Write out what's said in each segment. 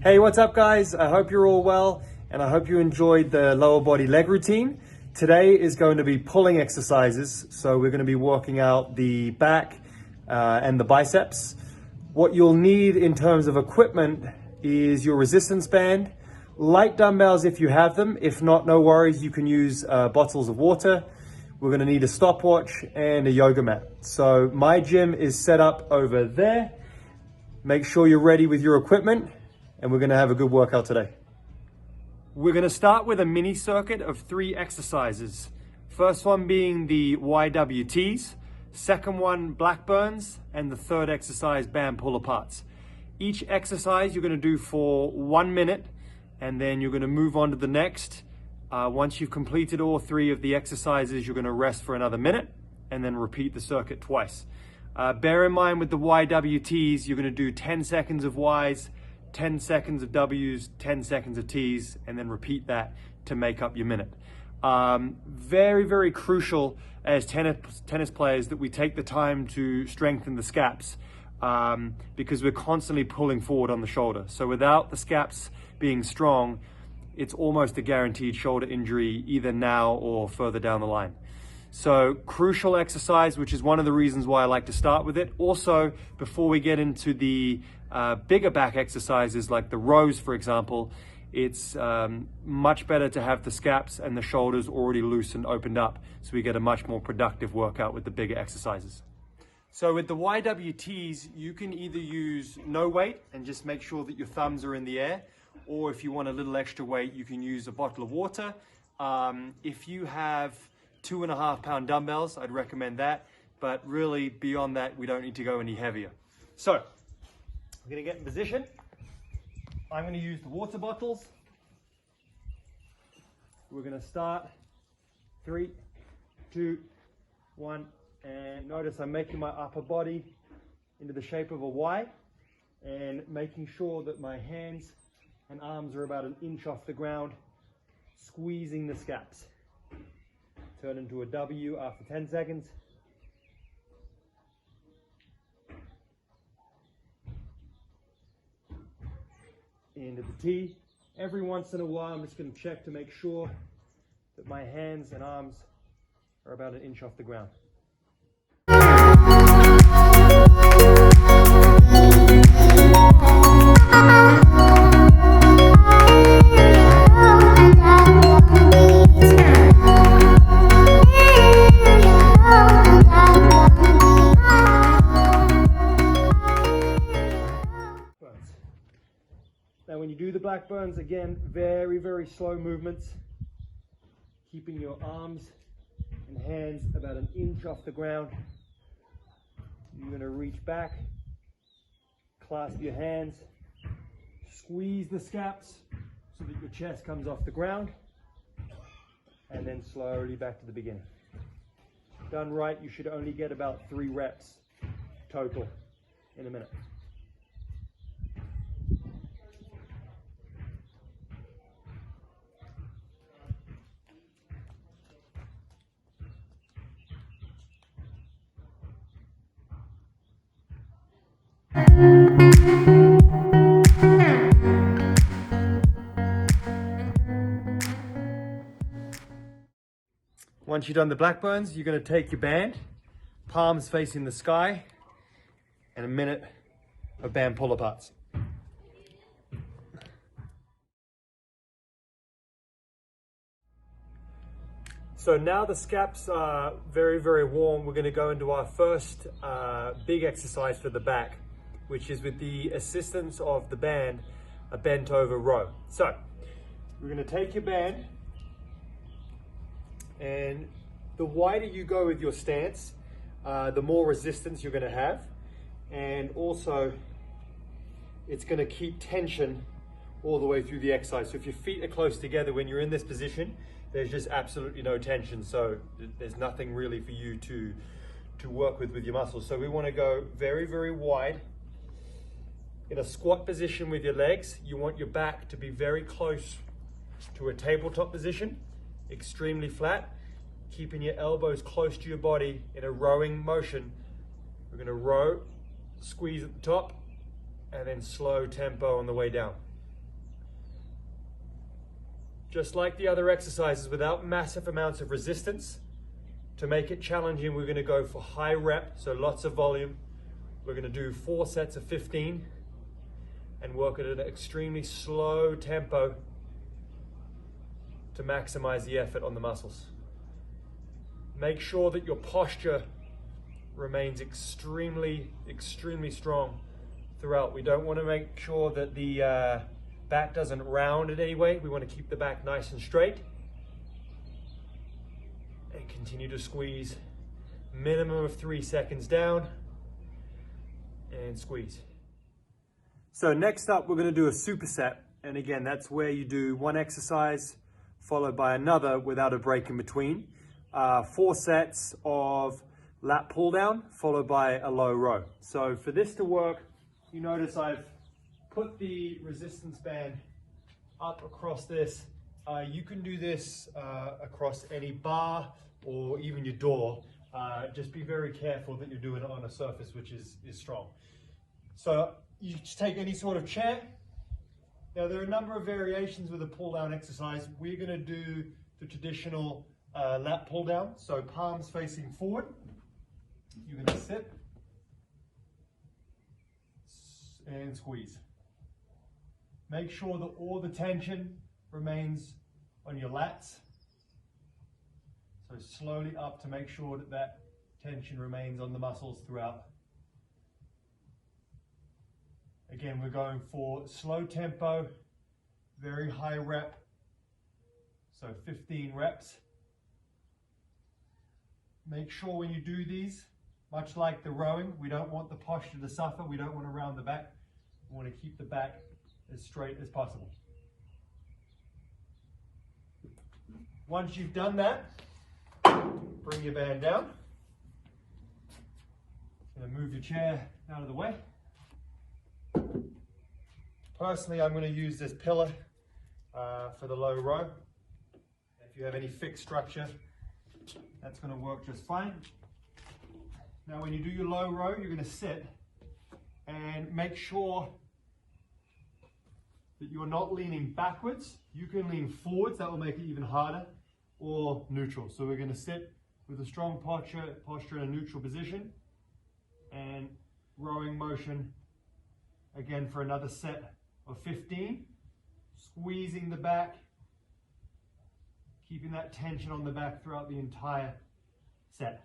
Hey, what's up guys? I hope you're all well and I hope you enjoyed the lower body leg routine. Today is going to be pulling exercises. So we're going to be working out the back and the biceps. What you'll need in terms of equipment is your resistance band, light dumbbells if you have them. If not, no worries, you can use bottles of water. We're going to need a stopwatch and a yoga mat. So my gym is set up over there. Make sure you're ready with your equipment and we're going to have a good workout today. We're going to start with a mini circuit of 3 exercises. First one being the YWTs, second one Blackburns, and the third exercise band pull aparts. Each exercise you're going to do for 1 minute and then you're going to move on to the next. Once you've completed all 3 of the exercises, you're going to rest for another minute and then repeat the circuit twice. Bear in mind with the YWTs, you're going to do 10 seconds of Ys, 10 seconds of Ws, 10 seconds of Ts, and then repeat that to make up your minute. Very, very crucial as tennis players that we take the time to strengthen the scaps because we're constantly pulling forward on the shoulder. So without the scaps being strong, it's almost a guaranteed shoulder injury either now or further down the line. So crucial exercise, which is one of the reasons why I like to start with it. Also, before we get into the bigger back exercises like the rows, for example, it's much better to have the scaps and the shoulders already loose and opened up so we get a much more productive workout with the bigger exercises. So with the YWTs, you can either use no weight and just make sure that your thumbs are in the air, or if you want a little extra weight, you can use a bottle of water. If you have 2.5 pound dumbbells, I'd recommend that, but really beyond that, we don't need to go any heavier. So I'm gonna get in position. I'm gonna use the water bottles. We're gonna start 3, 2, 1, and notice I'm making my upper body into the shape of a Y and making sure that my hands and arms are about 1 inch off the ground, squeezing the scaps. Turn into a W after 10 seconds. Into the T. Every once in a while, I'm just going to check to make sure that my hands and arms are about 1 inch off the ground. Now when you do the Blackburns, again, very, very slow movements, keeping your arms and hands about 1 inch off the ground. You're going to reach back, clasp your hands, squeeze the scaps so that your chest comes off the ground, and then slowly back to the beginning. Done right, you should only get about 3 reps total in a minute. Once you've done the Blackburns, you're going to take your band, palms facing the sky, and a minute of band pull aparts. So now the scaps are very, very warm. We're going to go into our first big exercise for the back, which is with the assistance of the band, a bent over row. So we're going to take your band, and the wider you go with your stance, the more resistance you're going to have, and also it's going to keep tension all the way through the exercise. So if your feet are close together when you're in this position, there's just absolutely no tension, so there's nothing really for you to work with your muscles. So we want to go very, very wide. In a squat position with your legs, you want your back to be very close to a tabletop position, extremely flat, keeping your elbows close to your body in a rowing motion. We're going to row, squeeze at the top, and then slow tempo on the way down. Just like the other exercises, without massive amounts of resistance. To make it challenging, we're gonna go for high rep, so lots of volume. We're gonna do 4 sets of 15 and work at an extremely slow tempo to maximize the effort on the muscles. Make sure that your posture remains extremely strong throughout. We don't want to make sure that the back doesn't round in any way. We want to keep the back nice and straight. And continue to squeeze. Minimum of 3 seconds down. And squeeze. So next up, we're going to do a superset. And again, that's where you do one exercise followed by another without a break in between. 4 sets of lat pull down followed by a low row. So for this to work, you notice I've put the resistance band up across this. You can do this across any bar or even your door. Just be very careful that you're doing it on a surface which is strong. So you just take any sort of chair. Now there are a number of variations with a pull down exercise. We're going to do the traditional lat pull down. So palms facing forward. You're going to sit and squeeze. Make sure that all the tension remains on your lats. So slowly up to make sure that that tension remains on the muscles throughout. Again, we're going for slow tempo, very high rep. So 15 reps. Make sure when you do these, much like the rowing, we don't want the posture to suffer. We don't want to round the back. We want to keep the back as straight as possible. Once you've done that, bring your band down. Going to move your chair out of the way. Personally, I'm going to use this pillar for the low row. If you have any fixed structure, that's going to work just fine. Now when you do your low row, you're going to sit and make sure that you're not leaning backwards. You can lean forwards, that will make it even harder, or neutral. So we're going to sit with a strong posture in a neutral position and rowing motion again for another set of 15. Squeezing the back, keeping that tension on the back throughout the entire set.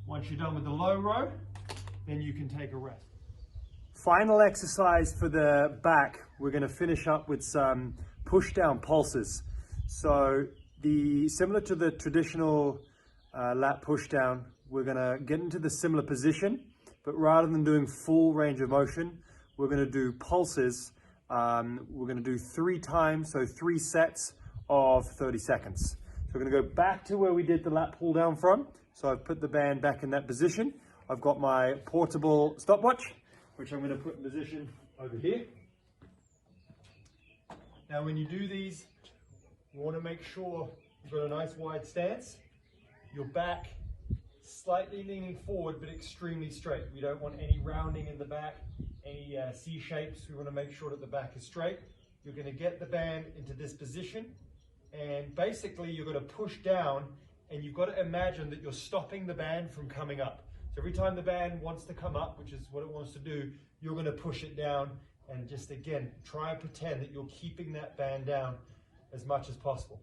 Once you're done with the low row, then you can take a rest. Final exercise for the back, we're going to finish up with some push down pulses. So similar to the traditional lat push down, we're going to get into the similar position, but rather than doing full range of motion, we're going to do pulses. We're going to do 3 times, so 3 sets of 30 seconds. So we're going to go back to where we did the lat pull down from. So I've put the band back in that position. I've got my portable stopwatch, which I'm going to put in position over here. Now when you do these, you want to make sure you've got a nice wide stance. Your back slightly leaning forward, but extremely straight. We don't want any rounding in the back, any C shapes. We want to make sure that the back is straight. You're going to get the band into this position, and basically you're going to push down, and you've got to imagine that you're stopping the band from coming up. So every time the band wants to come up, which is what it wants to do, you're going to push it down, and just again, try and pretend that you're keeping that band down as much as possible.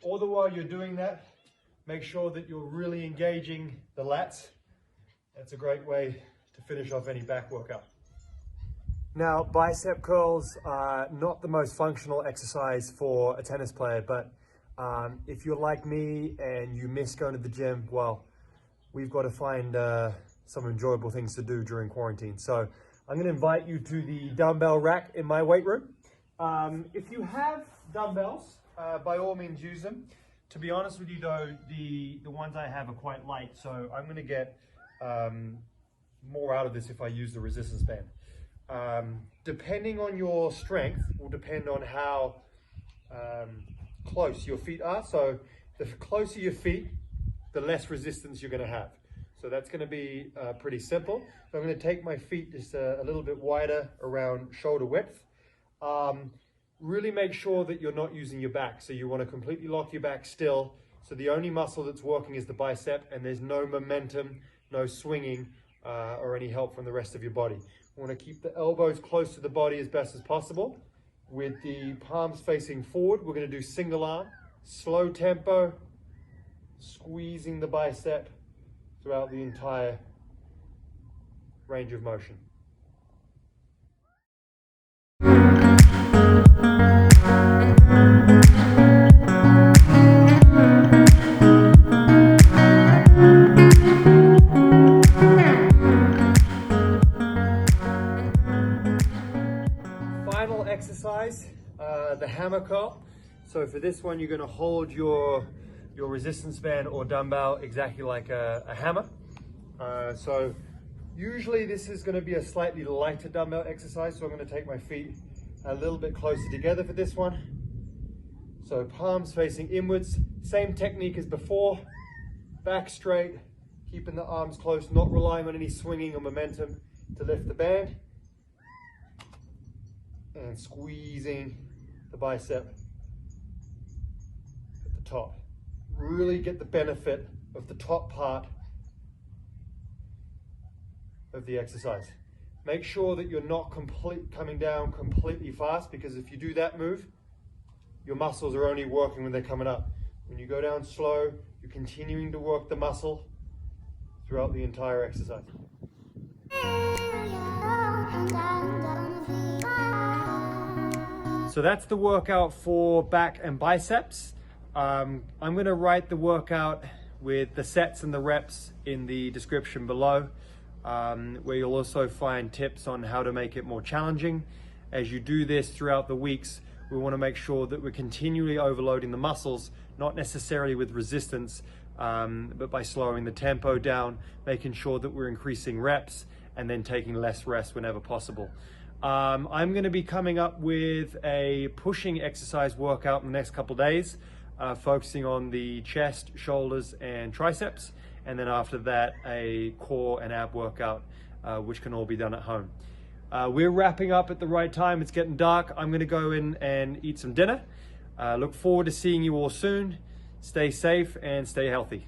All the while you're doing that, make sure that you're really engaging the lats. That's a great way to finish off any back workout. Now, bicep curls are not the most functional exercise for a tennis player, but If you're like me and you miss going to the gym, well, we've got to find some enjoyable things to do during quarantine. So I'm going to invite you to the dumbbell rack in my weight room. If you have dumbbells, by all means use them. To be honest with you though, the ones I have are quite light, so I'm going to get more out of this if I use the resistance band. Depending on your strength will depend on how close your feet are. So the closer your feet, the less resistance you're going to have. So that's going to be pretty simple. So I'm going to take my feet just a little bit wider around shoulder width. Really make sure that you're not using your back. So you want to completely lock your back still. So the only muscle that's working is the bicep, and there's no momentum, no swinging, or any help from the rest of your body. We want to keep the elbows close to the body as best as possible. With the palms facing forward, we're going to do single arm, slow tempo, squeezing the bicep throughout the entire range of motion. Final exercise, the hammer curl. So for this one, you're going to hold your resistance band or dumbbell exactly like a hammer. So usually this is going to be a slightly lighter dumbbell exercise, so I'm going to take my feet a little bit closer together for this one. So palms facing inwards, same technique as before, back straight, keeping the arms close, not relying on any swinging or momentum to lift the band, and squeezing the bicep at the top. Really get the benefit of the top part of the exercise. Make sure that you're not coming down completely fast, because if you do that move, your muscles are only working when they're coming up. When you go down slow, you're continuing to work the muscle throughout the entire exercise. So that's the workout for back and biceps. I'm going to write the workout with the sets and the reps in the description below, where you'll also find tips on how to make it more challenging. As you do this throughout the weeks, we want to make sure that we're continually overloading the muscles, not necessarily with resistance, but by slowing the tempo down, making sure that we're increasing reps and then taking less rest whenever possible. I'm going to be coming up with a pushing exercise workout in the next couple of days, focusing on the chest, shoulders, and triceps. And then after that, a core and ab workout, which can all be done at home. We're wrapping up at the right time. It's getting dark. I'm going to go in and eat some dinner. Look forward to seeing you all soon. Stay safe and stay healthy.